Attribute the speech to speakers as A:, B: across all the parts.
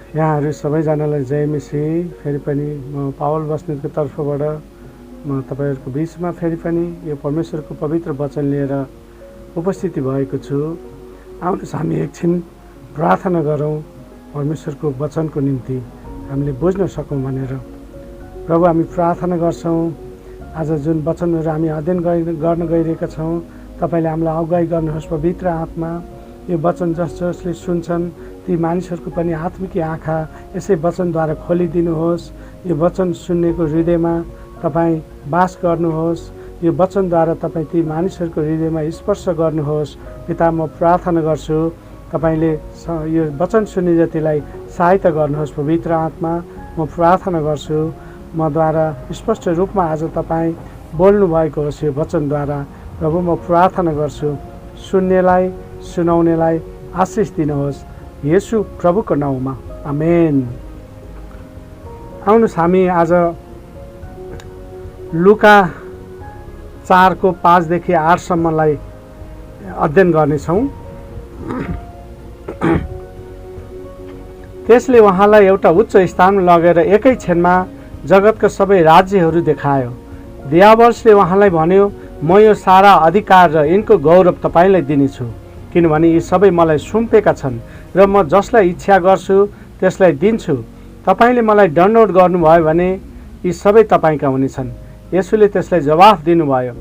A: यहाँहरू सबैजनालाई जय मसीह। फेरि पनि म पावल बस्नेतको तर्फबाट म तपाईँहरूको बिचमा फेरि पनि यो परमेश्वरको पवित्र वचन लिएर उपस्थिति भएको छु। आउनुहोस् हामी एकछिन प्रार्थना गरौँ परमेश्वरको वचनको निम्ति हामीले बुझ्न सकौँ भनेर। प्रभु, हामी प्रार्थना गर्छौँ, आज जुन वचनहरू हामी अध्ययन गर्न गइरहेका छौँ, तपाईँले हामीलाई अगुवाई गर्नुहोस्। पवित्र आत्मा, यो वचन जसले सुन्छन् ती मानिसहरूको पनि आत्मिक आँखा यसै वचनद्वारा खोलिदिनुहोस्। यो वचन सुन्नेको हृदयमा तपाईँ वास गर्नुहोस्। यो वचनद्वारा तपाईँ ती मानिसहरूको हृदयमा स्पर्श गर्नुहोस्। पिता, म प्रार्थना गर्छु तपाईँले यो वचन सुन्ने जतिलाई सहायता गर्नुहोस्। पवित्र आत्मा, म प्रार्थना गर्छु मद्वारा स्पष्ट रूपमा आज तपाईँ बोल्नुभएको होस् यो वचनद्वारा। प्रभु, म प्रार्थना गर्छु सुन्नेलाई सुनाउनेलाई आशिष दिनुहोस् येशू प्रभुको नाउँमा, आमेन। आउनुहोस् हामी आज लुका 4को 5देखि 8सम्मलाई अध्ययन गर्नेछौँ। त्यसले उहाँलाई एउटा उच्च स्थानमा लगेर एकै क्षणमा जगतका सबै राज्यहरू देखायो। दियावल्सले उहाँलाई भन्यो, म यो सारा अधिकार र यिनको गौरव तपाईँलाई दिनेछु, किनभने यी सबै मलाई सुम्पेका छन् र म जसलाई इच्छा गर्छु त्यसलाई दिन्छु। तपाईँले मलाई दण्डवट गर्नुभयो भने यी सबै तपाईँका हुनेछन्। यसुले त्यसलाई जवाफ दिनुभयो,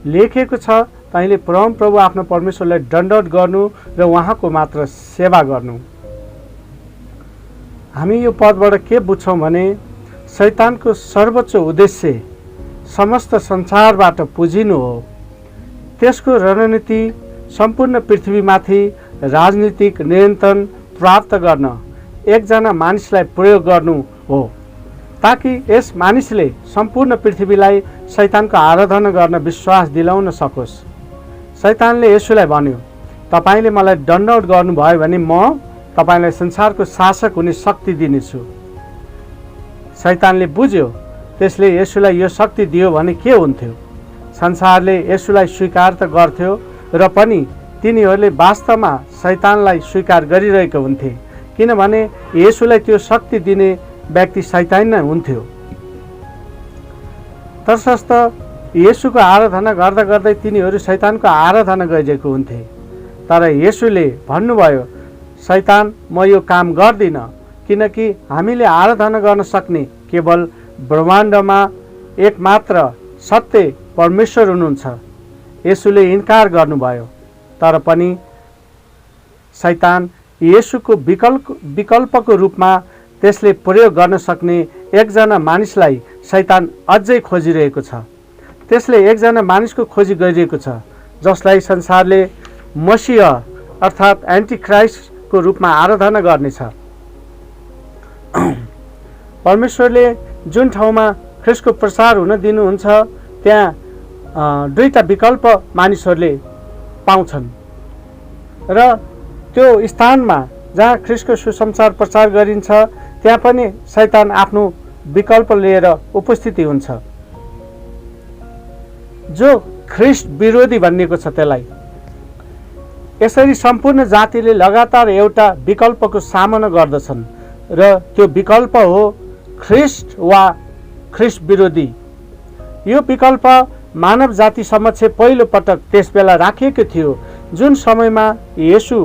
A: लेखिएको छ, तैँले परमप्रभु आफ्नो परमेश्वरलाई दण्डवट गर्नु र उहाँको मात्र सेवा गर्नु। हामी यो पदबाट के बुझ्छौँ भने शैतानको सर्वोच्च उद्देश्य समस्त संसारबाट पुजिनु हो। त्यसको रणनीति सम्पूर्ण पृथ्वीमाथि राजनीतिक नियन्त्रण प्राप्त गर्न एकजना मानिसलाई प्रयोग गर्नु हो, ताकि यस मानिसले सम्पूर्ण पृथ्वीलाई शैतानको आराधना गर्न विश्वास दिलाउन सकोस्। शैतानले यसुलाई भन्यो, तपाईँले मलाई दण्डवट गर्नुभयो भने म तपाईँलाई संसारको शासक हुने शक्ति दिनेछु। शैतानले बुझ्यो त्यसले यसुलाई यो शक्ति दियो भने के हुन्थ्यो। संसारले यसुलाई स्वीकार त गर्थ्यो र पनि तिनीहरूले वास्तवमा शैतानलाई स्वीकार गरिरहेको हुन्थे, किनभने यसुलाई त्यो शक्ति दिने व्यक्ति शैतान नै हुन्थ्यो। तसर्थ यसुको आराधना गर्दा गर्दै तिनीहरू शैतानको आराधना गरिरहेको हुन्थे। तर यसुले भन्नुभयो, शैतान, म यो काम गर्दिनँ, किनकि हामीले आराधना गर्न सक्ने केवल ब्रह्माण्डमा एकमात्र सत्य परमेश्वर हुनुहुन्छ। यसुले इन्कार गर्नुभयो, तर पनि शैतान येशूको विकल्पको रूपमा त्यसले प्रयोग गर्न सक्ने एकजना मानिसलाई शैतान अझै खोजिरहेको छ। त्यसले एकजना मानिसको खोजी गरिरहेको छ जसलाई संसारले मसीह अर्थात् एन्टिक्राइस्टको रूपमा आराधना गर्नेछ। परमेश्वरले जुन ठाउँमा ख्रिस्टको प्रचार हुन दिनुहुन्छ त्यहाँ दुईटा विकल्प मानिसहरूले पाउँछन् र त्यो स्थानमा जहाँ ख्रिस्टको सुसमाचार प्रचार गरिन्छ त्यहाँ पनि शैतान आफ्नो विकल्प लिएर उपस्थिति हुन्छ। जो ख्रिस्ट विरोधी भनिएको छ त्यसलाई। यसरी सम्पूर्ण जातिले लगातार एउटा विकल्पको सामना गर्दछन् र त्यो विकल्प हो ख्रिस्ट वा ख्रिस्ट विरोधी। यो विकल्प मानव जाति समक्ष पहिलो पटक त्यसबेला राखिएको थियो जुन समयमा येशू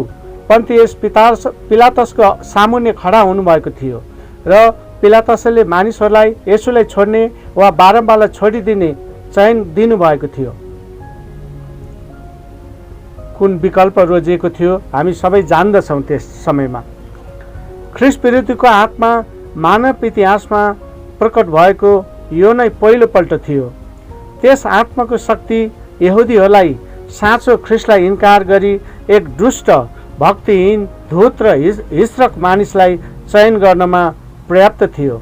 A: पन्तियस पिलातसको सामुन्ने खडा हुनुभएको थियो र पिलातसले मानिसहरूलाई येशूलाई छोड्ने वा बारम्बारलाई छोडिदिने चयन दिनुभएको थियो। कुन विकल्प रोजिएको थियो हामी सबै जान्दछौँ। त्यस समयमा ख्रिस्ट विरोधीको आत्मा मानव इतिहासमा प्रकट भएको यो नै पहिलोपल्ट थियो। त्यस आत्माको शक्ति यहुदीहरूलाई साँचो ख्रिस्टलाई इन्कार गरी एक दुष्ट भक्तिहीन धूत र हिंस्रक मानिसलाई चयन गर्नमा पर्याप्त थियो।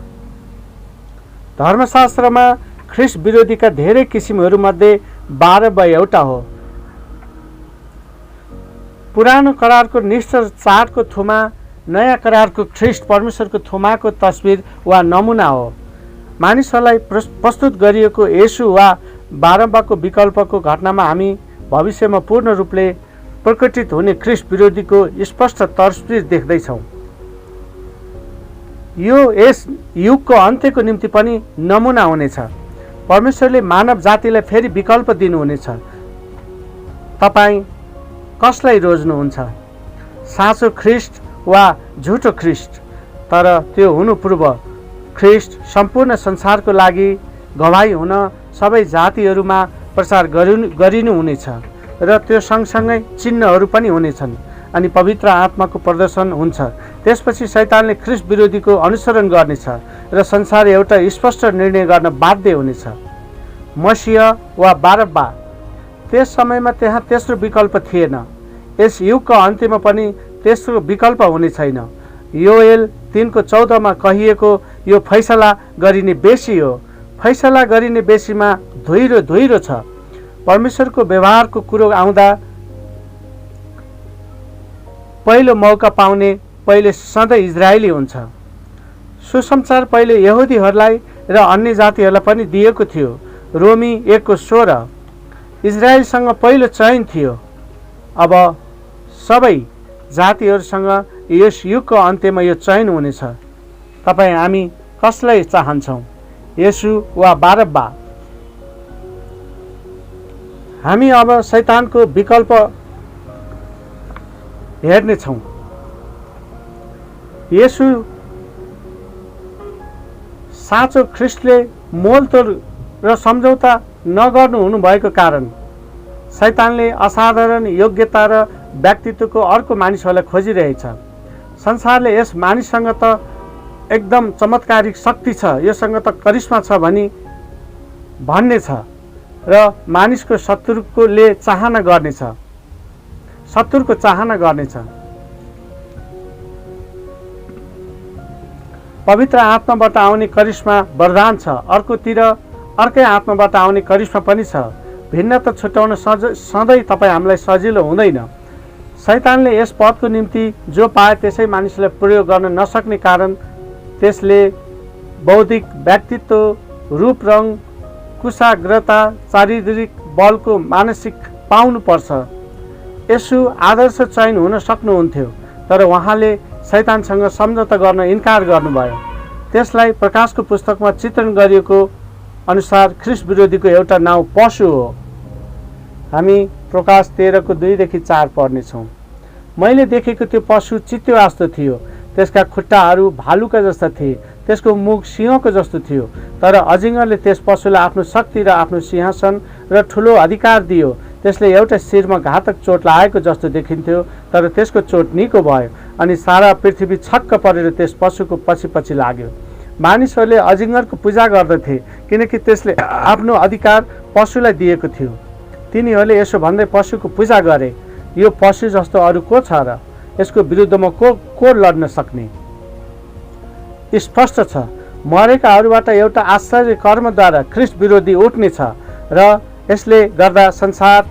A: धर्मशास्त्रमा ख्रिस्ट विरोधीका धेरै किसिमहरूमध्ये 12/1 हो। पुरानो करारको निश्चय चाडको थुमा नयाँ करारको ख्रिस्ट परमेश्वरको थुमाको तस्बिर वा नमुना हो। मानिसहरूलाई प्रस्तुत गरिएको येशू वा बारम्बारको विकल्पको घटनामा हामी भविष्यमा पूर्ण रूपले प्रकटित हुने ख्रिस्ट विरोधीको स्पष्ट तस्बिर देख्दैछौँ। यो यस युगको अन्त्यको निम्ति पनि नमुना हुनेछ। परमेश्वरले मानव जातिलाई फेरि विकल्प दिनुहुनेछ। तपाईँ कसलाई रोज्नुहुन्छ, साँचो ख्रिस्ट वा झुटो ख्रिस्ट? तर त्यो हुनु पूर्व ख्रिस्ट सम्पूर्ण संसारको लागि गवाही हुन सबै जातिहरूमा प्रचार गरिनुहुनेछ र त्यो सँगसँगै चिन्हहरू पनि हुनेछन् अनि पवित्र आत्माको प्रदर्शन हुन्छ। त्यसपछि शैतानले ख्रिस्ट विरोधीको अनुसरण गर्नेछ र संसार एउटा स्पष्ट निर्णय गर्न बाध्य हुनेछ, मसीह वा बारब्बा। त्यस समयमा त्यहाँ तेस्रो विकल्प थिएन। यस युगको अन्त्यमा पनि तेस्रो विकल्प हुने छैन। योएल 3:14 कहिएको यो फैसला गरिने बेसी हो। फैसला गरिने बेसीमा धुइरो धुइरो छ। परमेश्वरको व्यवहारको कुरो आउँदा पहिलो मौका पाउने पहिले सधैँ इजरायली हुन्छ। सुसमाचार पहिले यहुदीहरूलाई र अन्य जातिहरूलाई पनि दिएको थियो। रोमी 1:16। इजरायलसँग पहिलो चयन थियो। अब सबै जातिहरूसँग यस युगको अन्त्यमा यो चयन हुनेछ। तपाईँ हामी कसलाई चाहन्छौँ, येशू वा बारब्बा? हामी अब शैतानको विकल्प हेर्नेछौँ। येशू साँचो ख्रिस्टले मोलतोल र सम्झौता नगर्नु हुनुभएको कारण शैतानले असाधारण योग्यता र व्यक्तित्वको अर्को मानिसहरूलाई खोजिरहेछ। संसारले यस मानिससँग त एकदम चमत्कारिक शक्ति छ, योसँग त करिश्मा छ भन्ने छ र मानिसको शत्रुको चाहना गर्नेछ। पवित्र आत्माबाट आउने करिश्मा वरदान छ, अर्कोतिर अर्कै आत्माबाट आउने करिश्मा पनि छ। भिन्नता छुट्याउन सधैँ तपाईँ हामीलाई सजिलो हुँदैन। शैतानले यस पदको निम्ति जो पाए त्यसै मानिसलाई प्रयोग गर्न नसक्ने कारण त्यसले बौद्धिक व्यक्तित्व, रूप रङ, कुशाग्रता, शारीरिक बलको मानसिक पाउनुपर्छ। यसो आदर्श चयन हुन सक्नुहुन्थ्यो, तर उहाँले शैतानसँग सम्झौता गर्न इन्कार गर्नुभयो। त्यसलाई प्रकाशको पुस्तकमा चित्रण गरिएको अनुसार ख्रिस्ट विरोधीको एउटा नाउँ पशु हो। हामी प्रकाश 13:2-4 पढ्नेछौँ। मैले देखेको त्यो पशु चित्तो जस्तो थियो। त्यसका खुट्टाहरू भालुका जस्ता थिए, त्यसको मुख सिंहको जस्तो थियो। तर अजिङ्गरले त्यस पशुलाई आफ्नो शक्ति र आफ्नो सिंहासन र ठुलो अधिकार दियो। त्यसले एउटा शिरमा घातक चोट लागेको जस्तो देखिन्थ्यो, तर त्यसको चोट निको भयो अनि सारा पृथ्वी छक्क परेर त्यस पशुको पछि लाग्यो। मानिसहरूले अजिङ्गरको पूजा गर्दथे किनकि त्यसले आफ्नो अधिकार पशुलाई दिएको थियो। तिनीहरूले यसो भन्दै पशुको पूजा गरे, यो पशु जस्तो अरू को छ र यसको विरुद्धमा को लड्न सक्ने? स्पष्ट छ, मरेकाहरूबाट एउटा आश्चर्य कर्मद्वारा ख्रिस्ट विरोधी उठ्नेछ र यसले गर्दा संसार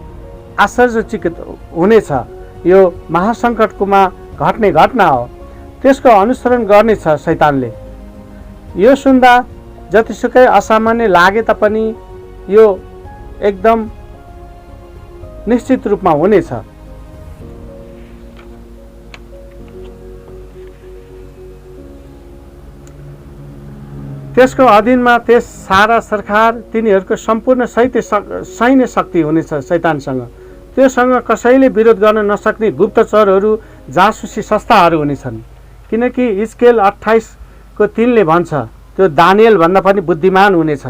A: आश्चर्यचकित हुनेछ। यो महासङ्कटकोमा घट्ने घटना हो। त्यसको अनुसरण गर्नेछ शैतानले। यो सुन्दा जतिसुकै असामान्य लागे तापनि यो एकदम निश्चित रूपमा हुनेछ। त्यसको अधीनमा त्यस सारा सरकार तिनीहरूको सम्पूर्ण सैन्य शक्ति हुनेछ। शैतानसँग त्योसँग कसैले विरोध गर्न नसक्ने गुप्तचरहरू, जासुसी संस्थाहरू हुनेछन्। किनकि हिजकियल 28:3 भन्छ, त्यो दानियल भन्दा पनि बुद्धिमान हुनेछ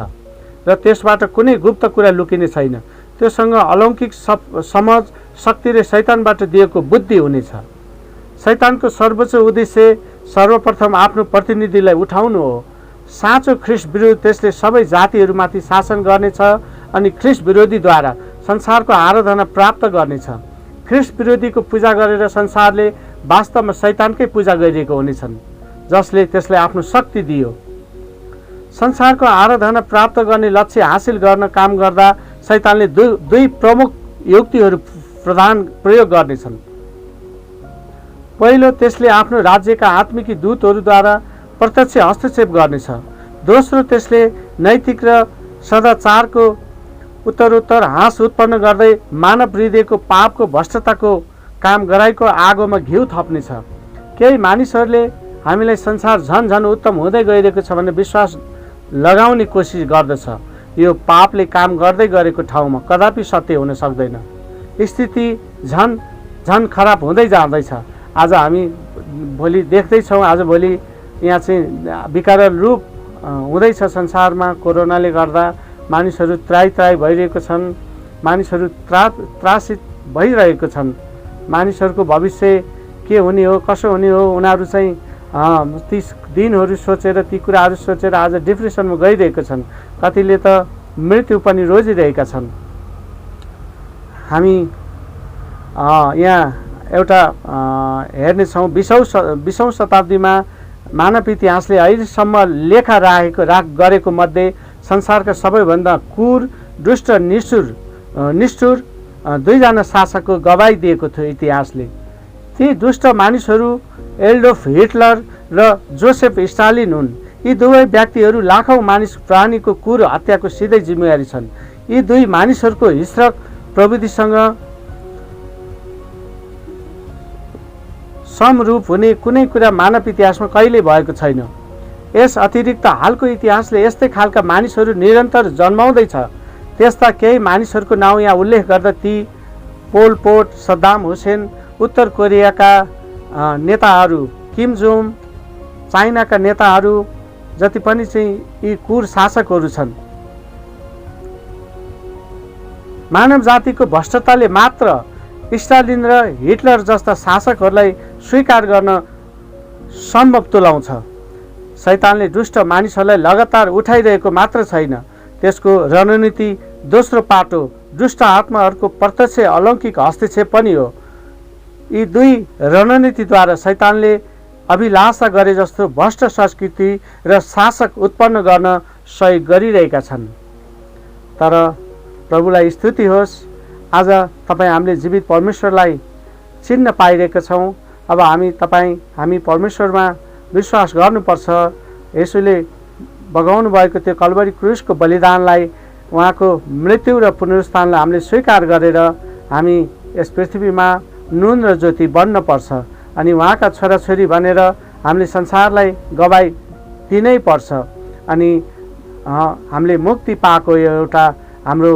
A: र त्यसबाट कुनै गुप्त कुरा लुकिने छैन। त्योसँग अलौकिक समझ, शक्ति र शैतानबाट दिएको बुद्धि हुनेछ। शैतानको सर्वोच्च उद्देश्य सर्वप्रथम आफ्नो प्रतिनिधिलाई उठाउनु हो। साँचो ख्रिस्ट विरोधी त्यसले सबै जातिहरूमाथि शासन गर्नेछ अनि ख्रिस्ट विरोधीद्वारा संसारको आराधना प्राप्त गर्नेछ। ख्रिस्ट विरोधीको पूजा गरेर संसारले वास्तवमा शैतानकै पूजा गरिरहेको हुनेछन्, जसले त्यसलाई आफ्नो शक्ति दियो। संसारको आराधना प्राप्त गर्ने लक्ष्य हासिल गर्न काम गर्दा शैतानले दुई प्रमुख युक्तिहरू प्रयोग गर्नेछन्। पहिलो, त्यसले आफ्नो राज्यका आत्मिक दूतहरूद्वारा प्रत्यक्ष हस्तक्षेप गर्नेछ। दोस्रो, त्यसले नैतिक र सदाचारको उत्तरोत्तर ह्रास उत्पन्न गर्दै मानव हृदयको पापको भ्रष्टताको काम गराइको आगोमा घिउ थप्नेछ। केही मानिसहरूले हामीलाई संसार झन झन उत्तम हुँदै गइरहेको छ भन्ने विश्वास लगाउने कोसिस गर्दछ। यो पापले काम गर्दै गरेको ठाउँमा कदापि सत्य हुन सक्दैन। स्थिति झन झन खराब हुँदै जाँदैछ। आज हामी भोलि देख्दैछौँ, आजभोलि यहाँ चाहिँ विकराल रूप हुँदैछ संसारमा। कोरोनाले गर्दा मानिसहरू त्राही त्राही भइरहेको छन्, मानिसहरू त्रासित भइरहेको छन्। मानिसहरूको भविष्य के हुने हो, कसो हुने हो, उनीहरू चाहिँ ती दिनहरू सोचेर, ती कुराहरू सोचेर आज डिप्रेसनमा गइरहेको छन्। कतिले त मृत्यु पनि रोजिरहेका छन्। हामी यहाँ एउटा हेर्नेछौँ, 20औं शताब्दीमा मानव इतिहासले अहिलेसम्म लेखा गरेको मध्ये संसारका सबैभन्दा क्रूर, दुष्ट, निष्ठुर दुईजना शासकको गवाही दिएको थियो इतिहासले। ती दुष्ट मानिसहरू एडोल्फ हिटलर र जोसेफ स्टालिन हुन्। यी दुवै व्यक्तिहरू लाखौं मानिस प्राणीको क्रूर हत्याको सिधै जिम्मेवारी छन्। यी दुई मानिसहरूको हिंस्रक प्रवृत्तिसँग समरूप हुने कुनै कुरा मानव इतिहासमा कहिल्यै भएको छैन। यस अतिरिक्त हालको इतिहासले यस्तै खालका मानिसहरू निरन्तर जन्माउँदैछ। त्यस्ता केही मानिसहरूको नाउँ यहाँ उल्लेख गर्दा ती पोल पोट, सद्दाम हुसेन, उत्तर कोरियाका नेताहरू, किम जोङ, चाइनाका नेताहरू, जति पनि चाहिँ यी क्रूर शासकहरू छन्। मानव जातिको भ्रष्टताले मात्र स्टालिन र हिटलर जस्ता शासकहरूलाई स्वीकार गर्न सम्भव तुल्याउँछ। शैतानले दुष्ट मानिसहरूलाई लगातार उठाइरहेको मात्र छैन, त्यसको रणनीति दोस्रो पाटो दुष्ट आत्माहरूको प्रत्यक्ष अलौकिक हस्तक्षेप पनि हो। यी दुई रणनीतिद्वारा शैतानले अभिलाषा गरे जस्तो भ्रष्ट संस्कृति र शासक उत्पन्न गर्न सहयोग गरिरहेका छन्। तर प्रभुलाई स्तुति होस्, आज तपाईँ हामीले जीवित परमेश्वरलाई चिन्न पाइरहेका छौँ। अब हामी परमेश्वरमा विश्वास गर्नुपर्छ। यसुले बगाउनु भएको त्यो कल्वरी क्रुसको बलिदानलाई, उहाँको मृत्यु र पुनरुत्थानलाई हामीले स्वीकार गरेर हामी यस पृथ्वीमा नुन र ज्योति बन्नपर्छ। अनि उहाँका छोराछोरी भनेर हामीले संसारलाई गवाई दिनै पर्छ। अनि हामीले मुक्ति पाएको एउटा हाम्रो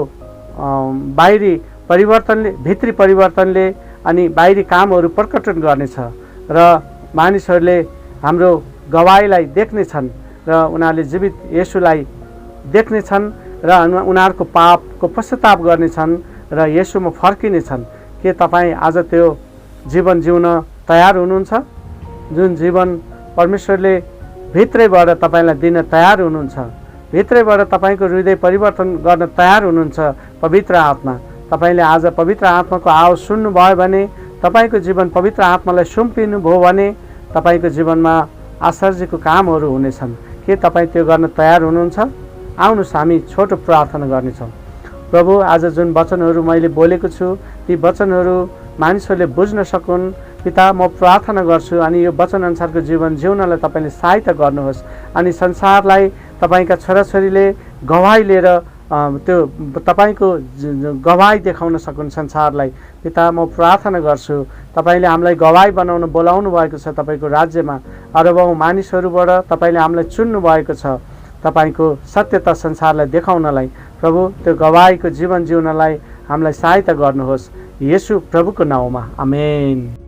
A: बाहिरी परिवर्तनले, भित्री परिवर्तनले अनि बाहिरी कामहरू प्रकटन गर्नेछ र मानिसहरूले हाम्रो गवाईलाई देख्नेछन् र उनीहरूले जीवित येशूलाई देख्नेछन् र उनीहरूको पापको पश्चाताप गर्नेछन् र येशूमा फर्किनेछन्। के तपाईँ आज त्यो जीवन जिउन तयार हुनुहुन्छ? जुन जीवन परमेश्वरले भित्रैबाट तपाईँलाई दिन तयार हुनुहुन्छ, भित्रैबाट तपाईँको हृदय परिवर्तन गर्न तयार हुनुहुन्छ पवित्र आत्मा। तपाईँले आज पवित्र आत्माको आवाज सुन्नुभयो भने, तपाईँको जीवन पवित्र आत्मालाई सुम्पिनु भयो भने तपाईँको जीवनमा आश्चर्यको कामहरू हुनेछन्। के तपाईँ त्यो गर्न तयार हुनुहुन्छ? आउनुहोस् हामी छोटो प्रार्थना गर्नेछौँ। प्रभु, आज जुन वचनहरू मैले बोलेको छु ती वचनहरू मानिसहरूले बुझ्न सकुन्। पिता, म प्रार्थना गर्छु अनि यो वचन अनुसारको जीवन जिउनलाई तपाईँले सहायता गर्नुहोस् अनि संसारलाई तपाईँका छोराछोरीले गवाही लिएर त्यो तपाईँको गवाही देखाउन सकुन् संसारलाई। पिता, म प्रार्थना गर्छु तपाईँले हामीलाई गवाही बनाउन बोलाउनु भएको छ तपाईँको राज्यमा। अरबौँ मानिसहरूबाट तपाईँले हामीलाई चुन्नु भएको छ तपाईँको सत्यता संसारलाई देखाउनलाई। प्रभु, त्यो गवाहीको जीवन जिउनलाई हामीलाई सहायता गर्नुहोस्। येशू प्रभुको नाउँमा, आमेन।